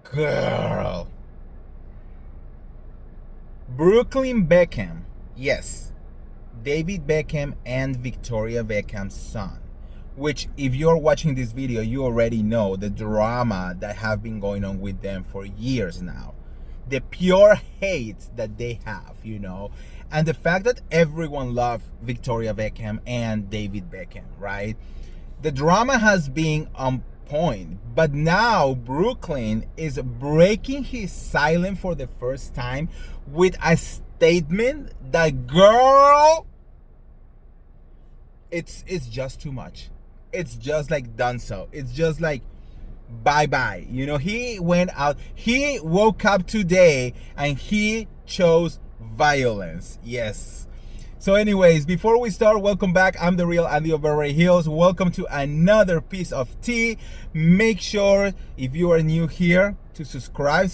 Girl. Brooklyn Beckham. Yes. David Beckham and Victoria Beckham's son. Which, if you're watching this video, you already know the drama that have been going on with them for years now. The pure hate that they have. And the fact that everyone loved Victoria Beckham and David Beckham, right? The drama has been on point, but now Brooklyn is breaking his silence for the first time with a statement that, girl, it's just too much. It's just like done so. It's just like bye-bye. He went out, he woke up today and he chose violence. Yes. So anyways, before we start, welcome back. I'm the real Andy of Beverly Hills. Welcome to another piece of tea. Make sure, if you are new here, to subscribe,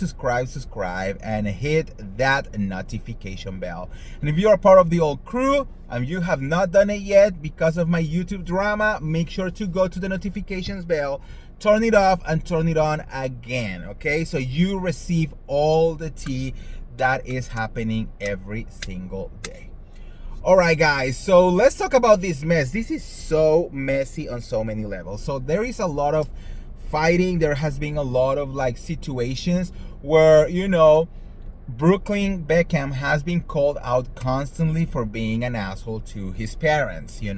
and hit that notification bell. And if you are part of the old crew and you have not done it yet because of my YouTube drama, make sure to go to the notifications bell, turn it off, and turn it on again, okay? So you receive all the tea that is happening every single day. All right, guys, so let's talk about this mess. This is so messy on so many levels. So there is a lot of fighting. There has been a lot of situations where, Brooklyn Beckham has been called out constantly for being an asshole to his parents. It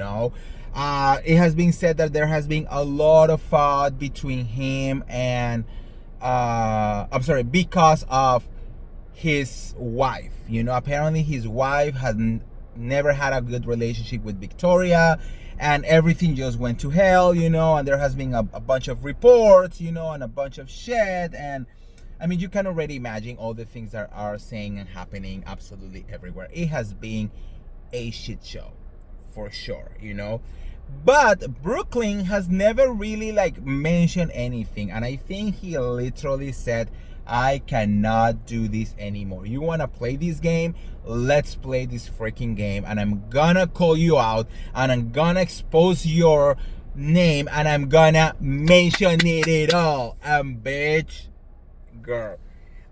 has been said that there has been a lot of fight between him and, because of his wife. Apparently his wife had never had a good relationship with Victoria, and everything just went to hell, and there has been a bunch of reports, and a bunch of shit. And I mean, you can already imagine all the things that are saying and happening absolutely everywhere. It has been a shit show for sure, but Brooklyn has never really mentioned anything, and I think he literally said, I cannot do this anymore. You want to play this game? Let's play this freaking game. And I'm gonna call you out, and I'm gonna expose your name, and I'm gonna mention it all. Bitch, girl,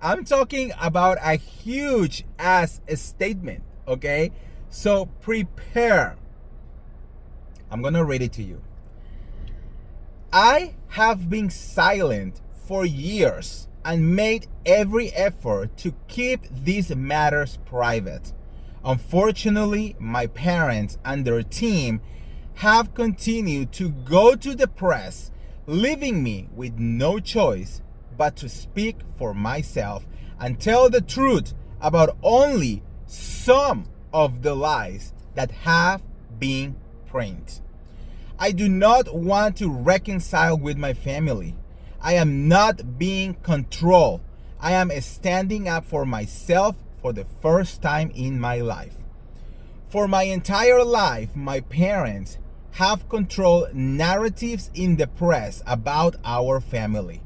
I'm talking about a huge ass statement, okay? So prepare. I'm gonna read it to you. I have been silent for years and made every effort to keep these matters private. Unfortunately, my parents and their team have continued to go to the press, leaving me with no choice but to speak for myself and tell the truth about only some of the lies that have been printed. I do not want to reconcile with my family. I am not being controlled. I am standing up for myself for the first time in my life. For my entire life, my parents have controlled narratives in the press about our family.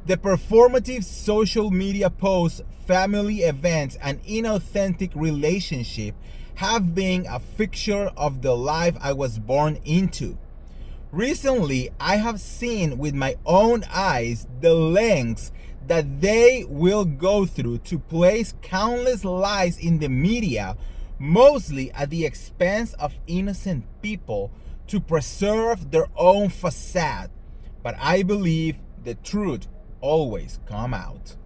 The performative social media posts, family events, and inauthentic relationship have been a fixture of the life I was born into. Recently, I have seen with my own eyes the lengths that they will go through to place countless lies in the media, mostly at the expense of innocent people, to preserve their own facade. But I believe the truth always comes out.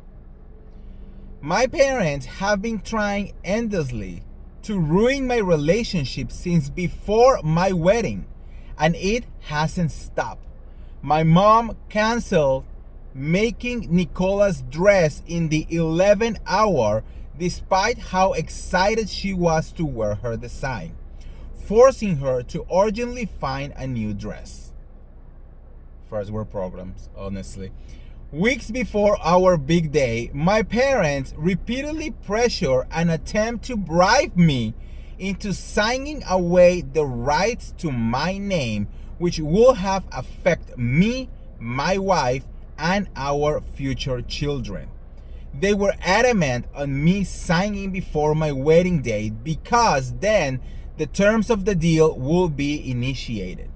My parents have been trying endlessly to ruin my relationship since before my wedding, and it hasn't stopped. My mom canceled making Nicola's dress in the 11th hour despite how excited she was to wear her design, forcing her to urgently find a new dress. First world problems, honestly. Weeks before our big day, my parents repeatedly pressured and attempt to bribe me into signing away the rights to my name, which will have affect me, my wife, and our future children. They were adamant on me signing before my wedding date because then the terms of the deal will be initiated.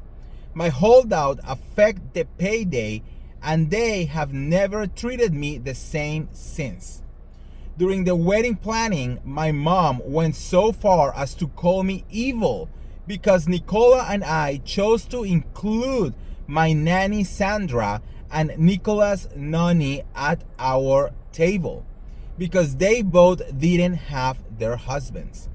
My holdout affect the payday and they have never treated me the same since. During the wedding planning, my mom went so far as to call me evil because Nicola and I chose to include my nanny Sandra and Nicola's nanny at our table because they both didn't have their husbands.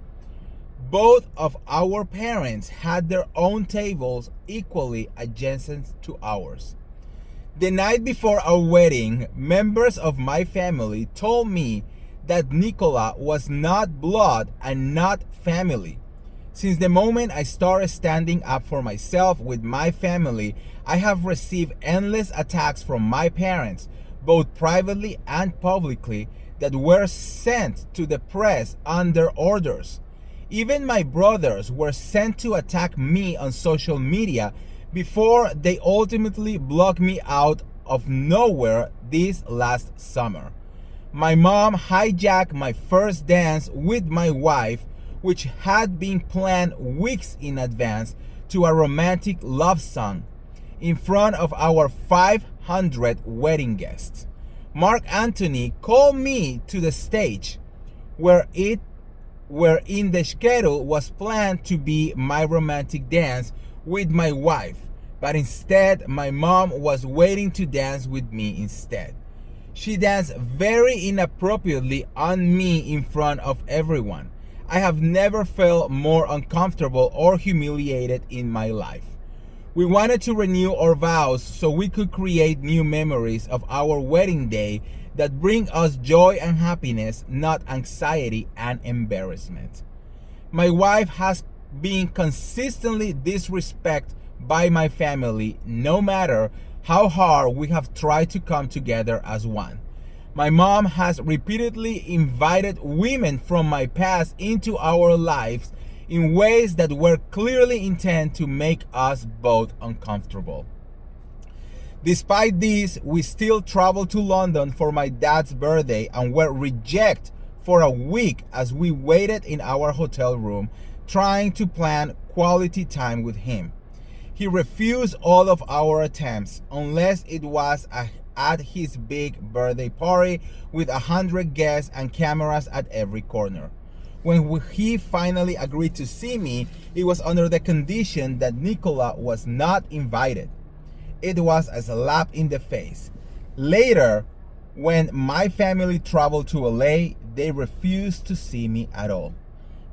Both of our parents had their own tables equally adjacent to ours. The night before our wedding, members of my family told me that Nicola was not blood and not family. Since the moment I started standing up for myself with my family, I have received endless attacks from my parents, both privately and publicly, that were sent to the press under orders. Even my brothers were sent to attack me on social media before they ultimately blocked me out of nowhere this last summer. My mom hijacked my first dance with my wife, which had been planned weeks in advance, to a romantic love song in front of our 500 wedding guests. Mark Anthony called me to the stage where in the schedule was planned to be my romantic dance with my wife, but instead my mom was waiting to dance with me instead. She danced very inappropriately on me in front of everyone. I have never felt more uncomfortable or humiliated in my life. We wanted to renew our vows so we could create new memories of our wedding day that bring us joy and happiness, not anxiety and embarrassment. My wife has been consistently disrespected by my family, no matter how hard we have tried to come together as one. My mom has repeatedly invited women from my past into our lives in ways that were clearly intended to make us both uncomfortable. Despite this, we still traveled to London for my dad's birthday and were rejected for a week as we waited in our hotel room trying to plan quality time with him. He refused all of our attempts unless it was at his big birthday party with 100 guests and cameras at every corner. When he finally agreed to see me, it was under the condition that Nicola was not invited. It was a slap in the face. Later, when my family traveled to LA, they refused to see me at all.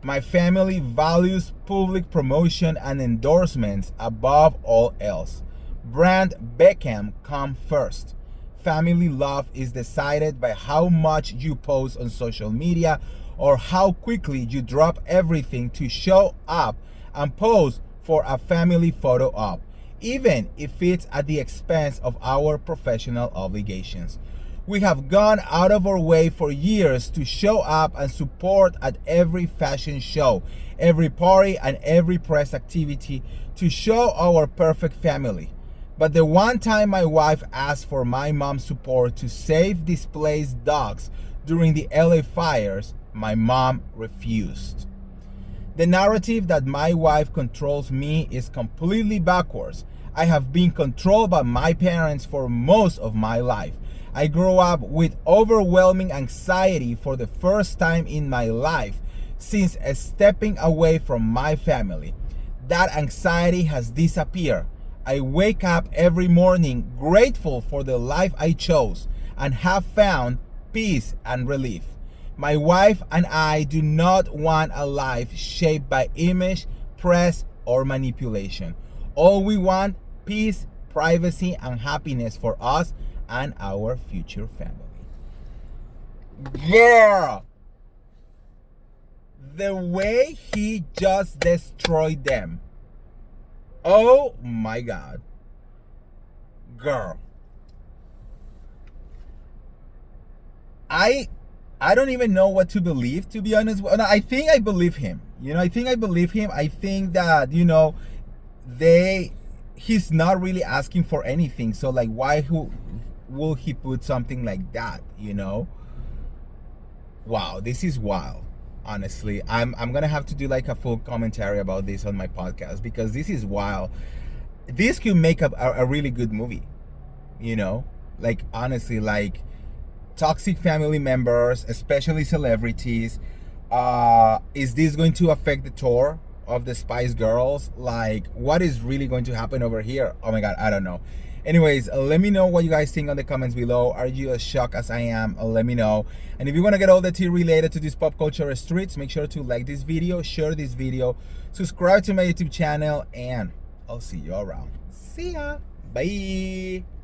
My family values public promotion and endorsements above all else. Brand Beckham come first. Family love is decided by how much you post on social media or how quickly you drop everything to show up and pose for a family photo op, even if it's at the expense of our professional obligations. We have gone out of our way for years to show up and support at every fashion show, every party, and every press activity to show our perfect family. But the one time my wife asked for my mom's support to save displaced dogs during the LA fires, my mom refused. The narrative that my wife controls me is completely backwards. I have been controlled by my parents for most of my life. I grew up with overwhelming anxiety for the first time in my life since stepping away from my family. That anxiety has disappeared. I wake up every morning grateful for the life I chose and have found peace and relief. My wife and I do not want a life shaped by image, press, or manipulation. All we want, peace, privacy, and happiness for us and our future family. Yeah! The way he just destroyed them. Oh my God. Girl. I don't even know what to believe, to be honest. No, I think I believe him. I think I believe him. I think that, he's not really asking for anything. So like, why will he put something like that, Wow, this is wild. Honestly, I'm gonna have to do like a full commentary about this on my podcast because this is wild. This could make a really good movie, Like, honestly, like, toxic family members, especially celebrities. Is this going to affect the tour of the Spice Girls? Like, what is really going to happen over here? Oh my God, I don't know. Anyways, let me know what you guys think on the comments below. Are you as shocked as I am? Let me know. And if you want to get all the tea related to this pop culture streets, make sure to like this video, share this video, subscribe to my YouTube channel, and I'll see you around. See ya. Bye.